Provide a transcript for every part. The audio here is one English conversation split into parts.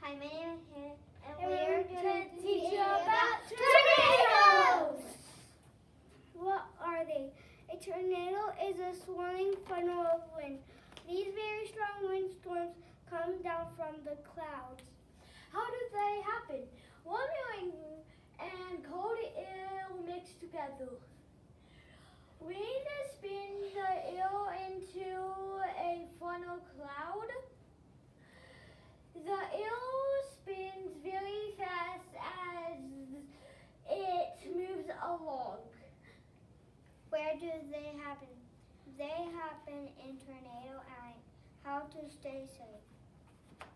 Hi, my name is Hannah, and And we're we're going to teach you about about tornadoes! What are they? A tornado is a swirling funnel of wind. These very strong windstorms come down from the clouds. How do they happen? Warm air and cold air mix together. Wind spins the air into a funnel cloud. The air spins very fast as it moves along. Where do they happen? They happen in Tornado Alley. How to stay safe.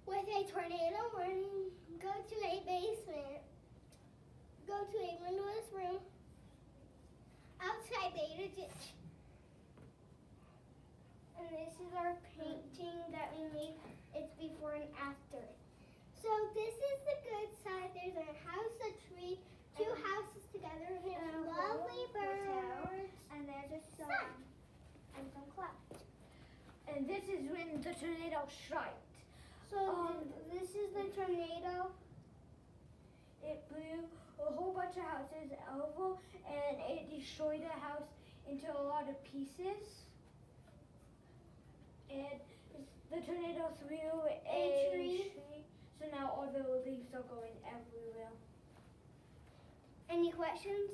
With a tornado warning, go to a basement. Go to a windowless room. Outside the ditch. And this is our painting that we made. It's before and after. So this is the good side. There's a house, a tree, two houses together, and there's lovely birds. And there's a sun. And some clouds. And this is when the tornado striked. So this is the tornado. It blew a whole bunch of houses over and it destroyed the house into a lot of pieces. And the tornado threw a tree. So now all the leaves are going everywhere. Any questions?